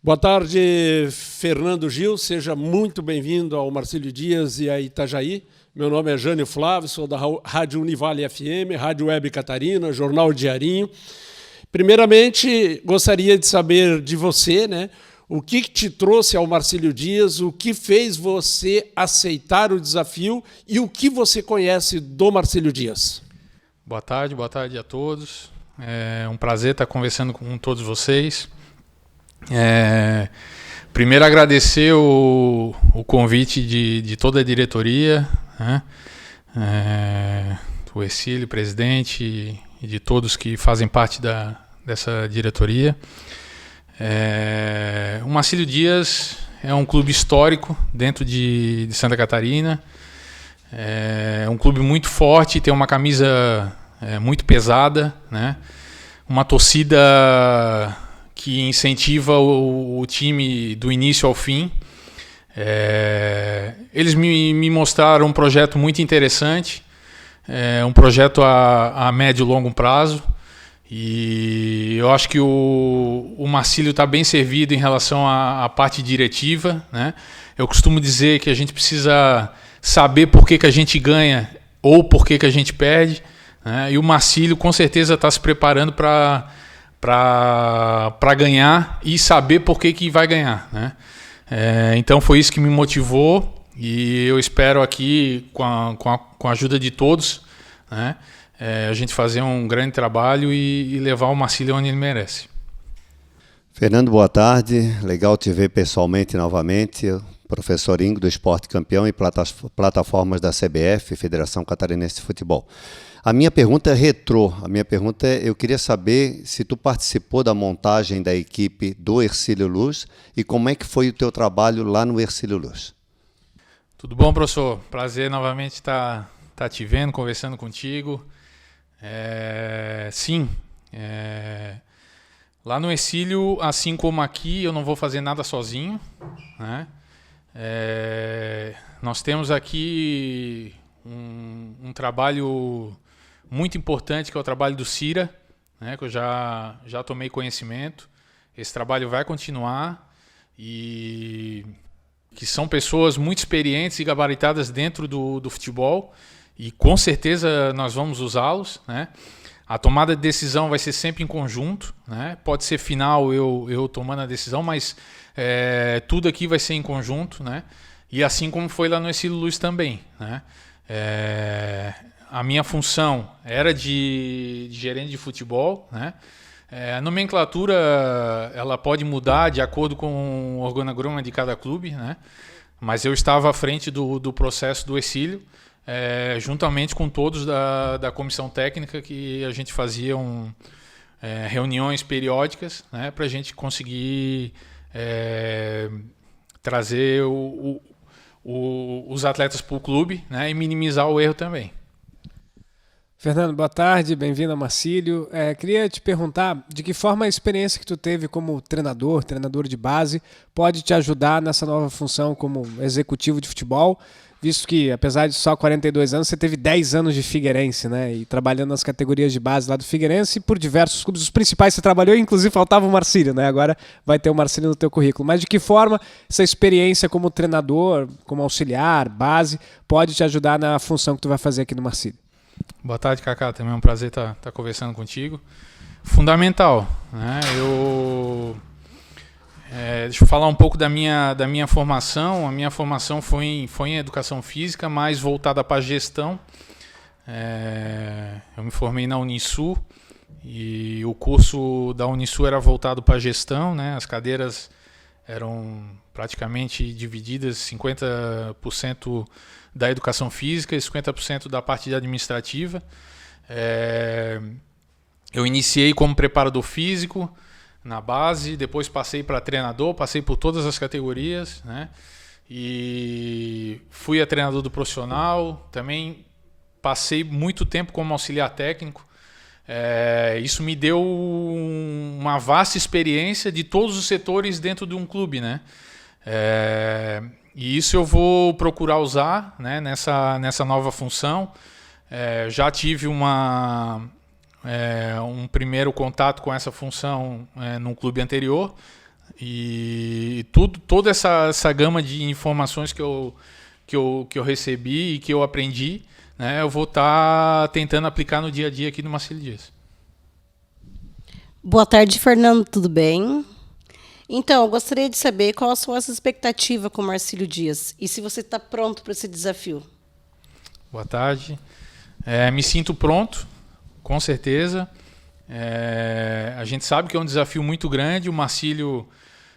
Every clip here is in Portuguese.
Boa tarde, Fernando Gil. Seja muito bem-vindo ao Marcílio Dias e a Itajaí. Meu nome é Jânio Flávio, sou da Rádio Univale FM, Rádio Web Catarina, Jornal Diarinho. Primeiramente, gostaria de saber de você, né? O que te trouxe ao Marcílio Dias, o que fez você aceitar o desafio e o que você conhece do Marcílio Dias? Boa tarde a todos. É um prazer estar conversando com todos vocês. Primeiro agradecer o convite de toda a diretoria, né? O Ercílio, presidente, e de todos que fazem parte dessa diretoria. O Marcílio Dias é um clube histórico dentro de Santa Catarina. É um clube muito forte, tem uma camisa muito pesada, né? Uma torcida que incentiva o time do início ao fim. Eles me mostraram um projeto muito interessante, um projeto a médio e longo prazo, e eu acho que o Marcílio está bem servido em relação à parte diretiva, né? Eu costumo dizer que a gente precisa saber por que a gente ganha ou por que a gente perde, né? E o Marcílio com certeza está se preparando para ganhar e saber por que vai ganhar, né? Então foi isso que me motivou, e eu espero aqui, com a ajuda de todos, né, a gente fazer um grande trabalho e levar o Marcílio onde ele merece. Fernando, boa tarde. Legal te ver pessoalmente novamente. Professor Ingo, do Esporte Campeão e plataformas da CBF, Federação Catarinense de Futebol. A minha pergunta é retrô. Eu queria saber se tu participou da montagem da equipe do Ercílio Luz e como é que foi o teu trabalho lá no Ercílio Luz. Tudo bom, professor? Prazer novamente estar te vendo, conversando contigo. Sim, lá no Ercílio, assim como aqui, eu não vou fazer nada sozinho, né? Nós temos aqui um trabalho muito importante, que é o trabalho do Cira, né, que eu já tomei conhecimento. Esse trabalho vai continuar, e que são pessoas muito experientes e gabaritadas dentro do futebol, e com certeza nós vamos usá-los, né? A tomada de decisão vai ser sempre em conjunto, né? Pode ser final eu tomando a decisão, mas tudo aqui vai ser em conjunto, né? E assim como foi lá no Ercílio Luz também, né? A minha função era de gerente de futebol, né? A nomenclatura ela pode mudar de acordo com o organograma de cada clube, né? Mas eu estava à frente do processo do Ercílio, juntamente com todos da comissão técnica, que a gente fazia reuniões periódicas, né, para a gente conseguir trazer os atletas para o clube, né, e minimizar o erro também. Fernando, boa tarde, bem-vindo ao Marcílio. Queria te perguntar de que forma a experiência que tu teve como treinador de base, pode te ajudar nessa nova função como executivo de futebol, visto que, apesar de só 42 anos, você teve 10 anos de Figueirense, né? E trabalhando nas categorias de base lá do Figueirense, por diversos clubes, os principais você trabalhou, inclusive faltava o Marcílio, né? Agora vai ter o Marcílio no teu currículo. Mas de que forma essa experiência como treinador, como auxiliar, base, pode te ajudar na função que tu vai fazer aqui no Marcílio? Boa tarde, Cacá. Também é um prazer estar conversando contigo. Fundamental, né? Deixa eu falar um pouco da minha formação. A minha formação foi em educação física, mais voltada para a gestão. Eu me formei na Unisul, e o curso da Unisul era voltado para a gestão, né? As cadeiras eram praticamente divididas, 50% da educação física e 50% da parte administrativa. Eu iniciei como preparador físico na base, depois passei para treinador, passei por todas as categorias, né? E fui a treinador do profissional, também passei muito tempo como auxiliar técnico. Isso me deu uma vasta experiência de todos os setores dentro de um clube, né? E isso eu vou procurar usar, né, nessa nova função. Já tive um primeiro contato com essa função num clube anterior, E toda essa gama de informações que eu recebi e que eu aprendi, né, eu vou estar tentando aplicar no dia a dia aqui no Marcílio Dias. Boa tarde, Fernando, tudo bem? Então, eu gostaria de saber qual são as expectativas com o Marcílio Dias e se você está pronto para esse desafio. Boa tarde. Me sinto pronto, com certeza. A gente sabe que é um desafio muito grande. O Marcílio,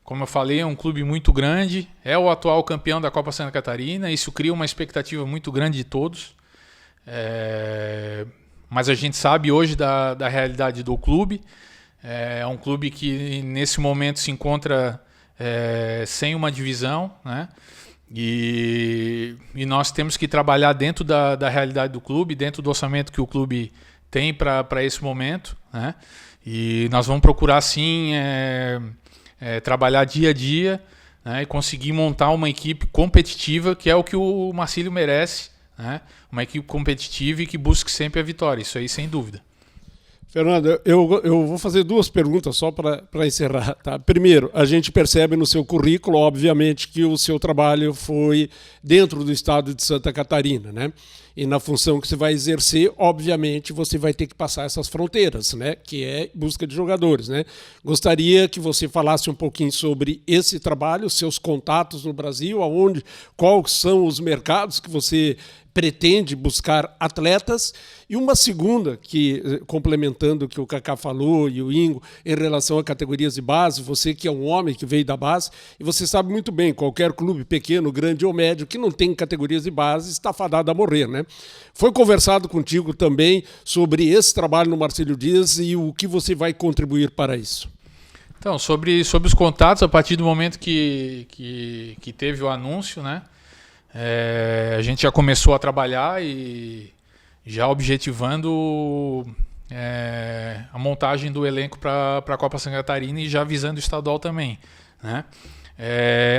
como eu falei, é um clube muito grande. É o atual campeão da Copa Santa Catarina. Isso cria uma expectativa muito grande de todos. Mas a gente sabe hoje da realidade do clube. É um clube que nesse momento se encontra sem uma divisão, né? E nós temos que trabalhar dentro da realidade do clube, dentro do orçamento que o clube tem para esse momento, né? E nós vamos procurar sim trabalhar dia a dia, né? E conseguir montar uma equipe competitiva, que é o que o Marcílio merece, né? Uma equipe competitiva e que busque sempre a vitória, isso aí sem dúvida. Fernando, eu vou fazer duas perguntas só para encerrar. Tá? Primeiro, a gente percebe no seu currículo, obviamente, que o seu trabalho foi dentro do estado de Santa Catarina, né? E na função que você vai exercer, obviamente, você vai ter que passar essas fronteiras, né? Que é busca de jogadores, né? Gostaria que você falasse um pouquinho sobre esse trabalho, seus contatos no Brasil, quais são os mercados que você pretende buscar atletas, e uma segunda, que complementando o que o Kaká falou e o Ingo, em relação a categorias de base, você que é um homem que veio da base, e você sabe muito bem, qualquer clube pequeno, grande ou médio, que não tem categorias de base, está fadado a morrer, né? Foi conversado contigo também sobre esse trabalho no Marcílio Dias e o que você vai contribuir para isso? Então, sobre os contatos, a partir do momento que teve o anúncio, né? A gente já começou a trabalhar e já objetivando a montagem do elenco para a Copa Santa Catarina e já visando o estadual também, né?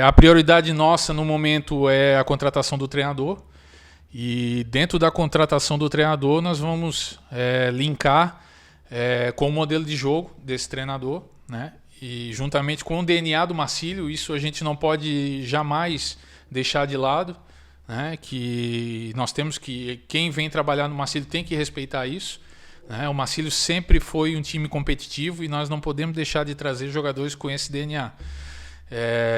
A prioridade nossa no momento é a contratação do treinador, e dentro da contratação do treinador nós vamos linkar com o modelo de jogo desse treinador, né? E juntamente com o DNA do Marcílio, isso a gente não pode jamais deixar de lado, né? Que nós temos que, quem vem trabalhar no Marcílio tem que respeitar isso, né? O Marcílio sempre foi um time competitivo e nós não podemos deixar de trazer jogadores com esse DNA.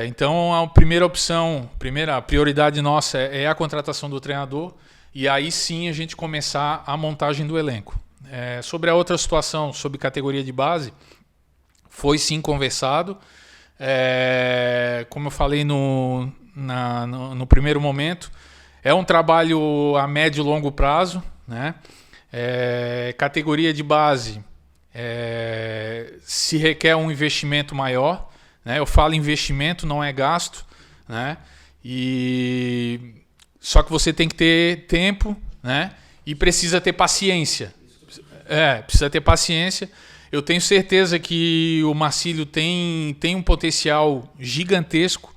Então a primeira opção, a prioridade nossa é a contratação do treinador, e aí sim a gente começar a montagem do elenco. Sobre a outra situação, sobre categoria de base, foi sim conversado. Como eu falei no primeiro momento, é um trabalho a médio e longo prazo, né? Categoria de base se requer um investimento maior, né? Eu falo investimento, não é gasto, né? Só que você tem que ter tempo, né? E precisa ter paciência. Precisa ter paciência. Eu tenho certeza que o Marcílio tem um potencial gigantesco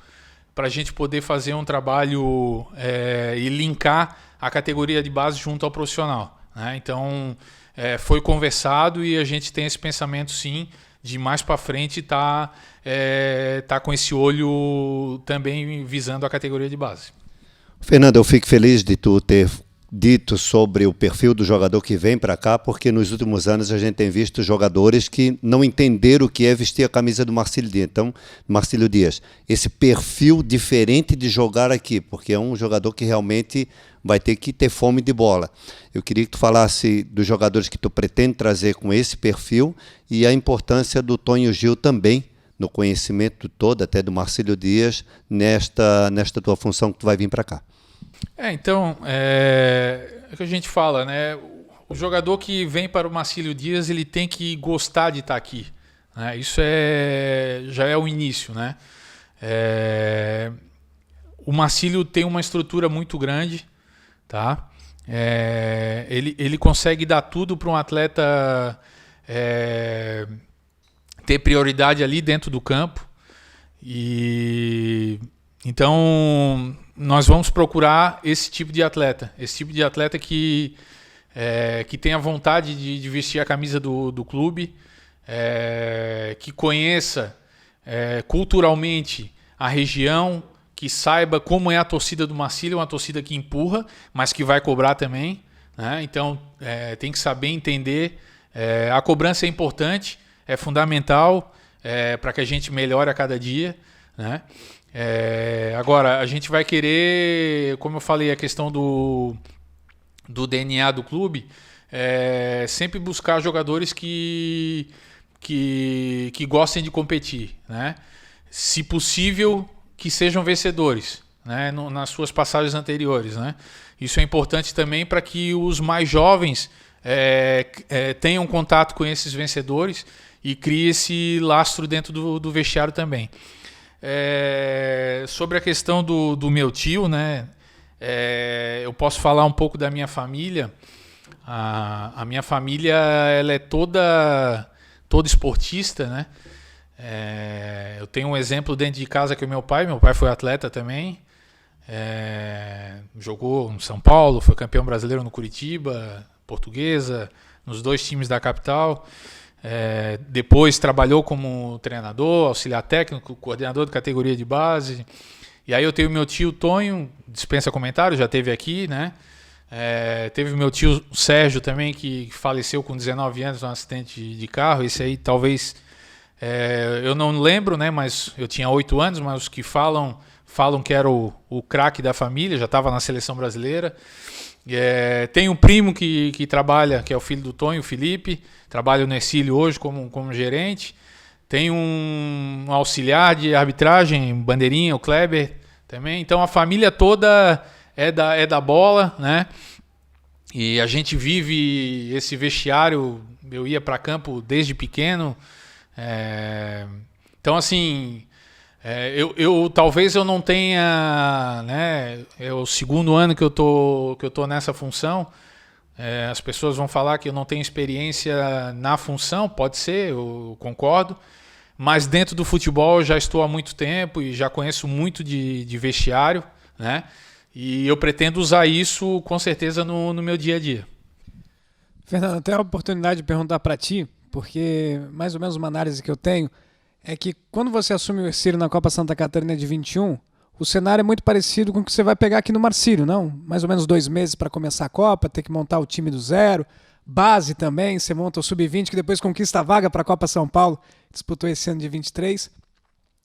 para a gente poder fazer um trabalho e linkar a categoria de base junto ao profissional, né? Então, foi conversado e a gente tem esse pensamento, sim, de mais para frente tá com esse olho também visando a categoria de base. Fernando, eu fico feliz de tu ter dito sobre o perfil do jogador que vem para cá, porque nos últimos anos a gente tem visto jogadores que não entenderam o que é vestir a camisa do Marcílio Dias. Então, Marcílio Dias, esse perfil diferente de jogar aqui, porque é um jogador que realmente vai ter que ter fome de bola. Eu queria que tu falasse dos jogadores que tu pretende trazer com esse perfil e a importância do Tonho Gil também, no conhecimento todo, até do Marcílio Dias, nesta tua função que tu vai vir para cá. Então, é o que a gente fala, né? O jogador que vem para o Marcílio Dias, ele tem que gostar de estar aqui, né? Isso já é o início, né? O Marcílio tem uma estrutura muito grande, tá? Ele consegue dar tudo para um atleta ter prioridade ali dentro do campo. Então nós vamos procurar esse tipo de atleta que tenha vontade de vestir a camisa do clube, que conheça culturalmente a região, que saiba como é a torcida do Marcílio, uma torcida que empurra, mas que vai cobrar também, né? Então tem que saber entender. A cobrança é importante, é fundamental para que a gente melhore a cada dia, né? Agora, a gente vai querer, como eu falei, a questão do DNA do clube, sempre buscar jogadores que gostem de competir, né? Se possível, que sejam vencedores, né? Nas suas passagens anteriores, né? Isso é importante também para que os mais jovens tenham contato com esses vencedores e crie esse lastro dentro do vestiário também. Sobre a questão do meu tio, né? Eu posso falar um pouco da minha família. A minha família, ela é toda esportista, né? Eu tenho um exemplo dentro de casa que é o meu pai foi atleta também, jogou no São Paulo, foi campeão brasileiro no Curitiba, Portuguesa, nos 2 times da capital. Depois trabalhou como treinador, auxiliar técnico, coordenador de categoria de base. E aí eu tenho meu tio Tonho, dispensa comentários, já esteve aqui, né? Teve meu tio Sérgio também, que faleceu com 19 anos num acidente de carro. Esse aí talvez, eu não lembro, né? Mas eu tinha 8 anos, mas os que falam que era o craque da família, já estava na seleção brasileira. Tem um primo que trabalha, que é o filho do Tonho, o Felipe, trabalha no Ercílio hoje como gerente. Tem um auxiliar de arbitragem, Bandeirinha, o Kleber também. Então a família toda é da bola, né? E a gente vive esse vestiário. Eu ia para campo desde pequeno. Então assim, talvez eu não tenha, né? É o 2º ano que eu tô nessa função. As pessoas vão falar que eu não tenho experiência na função, pode ser, eu concordo. Mas dentro do futebol eu já estou há muito tempo e já conheço muito de vestiário, né? E eu pretendo usar isso com certeza no meu dia a dia. Fernando, até a oportunidade de perguntar para ti, porque mais ou menos uma análise que eu tenho é que quando você assume o Ercílio na Copa Santa Catarina de 21, o cenário é muito parecido com o que você vai pegar aqui no Marcílio, não? Mais ou menos 2 meses para começar a Copa, ter que montar o time do zero, base também, você monta o Sub-20, que depois conquista a vaga para a Copa São Paulo, disputou esse ano de 23.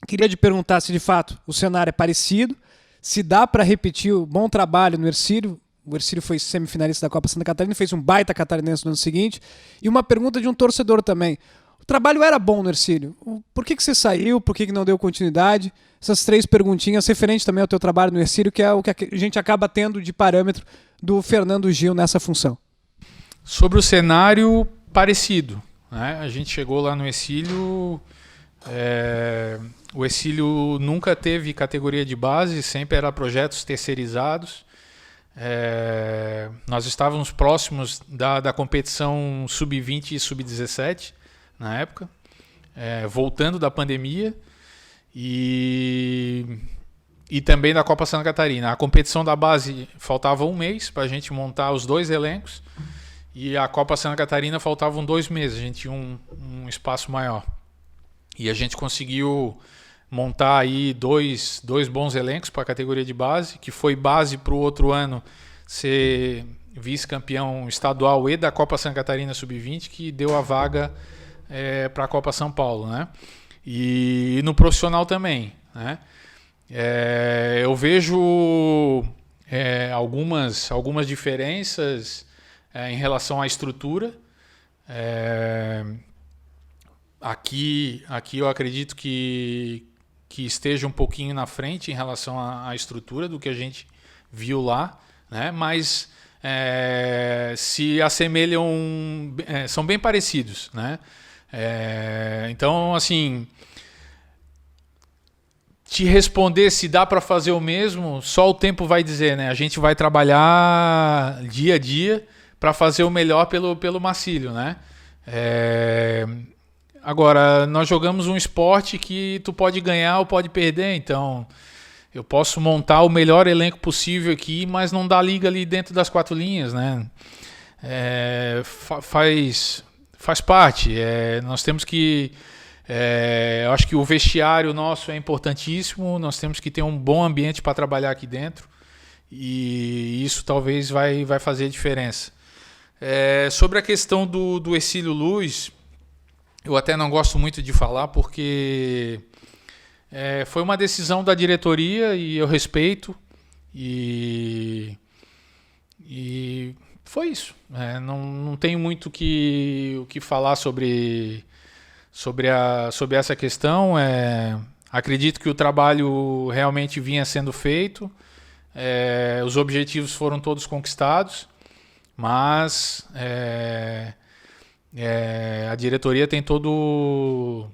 Queria te perguntar se de fato o cenário é parecido, se dá para repetir o bom trabalho no Ercílio. O Ercílio foi semifinalista da Copa Santa Catarina, fez um baita catarinense no ano seguinte. E uma pergunta de um torcedor também. O trabalho era bom no Ercílio. Por que você saiu? Por que não deu continuidade? Essas 3 perguntinhas referentes também ao teu trabalho no Ercílio, que é o que a gente acaba tendo de parâmetro do Fernando Gil nessa função. Sobre o cenário, parecido, né? A gente chegou lá no Ercílio... O Ercílio nunca teve categoria de base, sempre era projetos terceirizados. Nós estávamos próximos da competição Sub-20 e Sub-17 na época, voltando da pandemia e também da Copa Santa Catarina. A competição da base faltava 1 mês para a gente montar os 2 elencos e a Copa Santa Catarina faltavam 2 meses, a gente tinha um espaço maior. E a gente conseguiu montar aí dois bons elencos para a categoria de base, que foi base para o outro ano ser vice-campeão estadual e da Copa Santa Catarina Sub-20, que deu a vaga para a Copa São Paulo, né? E no profissional também, né? Eu vejo algumas diferenças em relação à estrutura. Aqui eu acredito que esteja um pouquinho na frente em relação à estrutura do que a gente viu lá, né? Mas se assemelham, são bem parecidos, né? Então, assim, te responder se dá para fazer o mesmo, só o tempo vai dizer, né? A gente vai trabalhar dia a dia para fazer o melhor pelo Marcílio, né? Agora, nós jogamos um esporte que tu pode ganhar ou pode perder, então eu posso montar o melhor elenco possível aqui, mas não dá liga ali dentro das 4 linhas, né? Faz parte. Nós temos que Eu acho que o vestiário nosso é importantíssimo, nós temos que ter um bom ambiente para trabalhar aqui dentro e isso talvez vai fazer diferença. Sobre a questão do Hercílio Luz, eu até não gosto muito de falar porque foi uma decisão da diretoria e eu respeito e foi isso. Não tenho muito o que falar sobre essa questão. Acredito que o trabalho realmente vinha sendo feito, os objetivos foram todos conquistados, mas a diretoria tem todo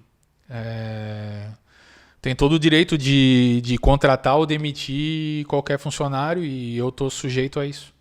o direito de contratar ou demitir qualquer funcionário e eu estou sujeito a isso.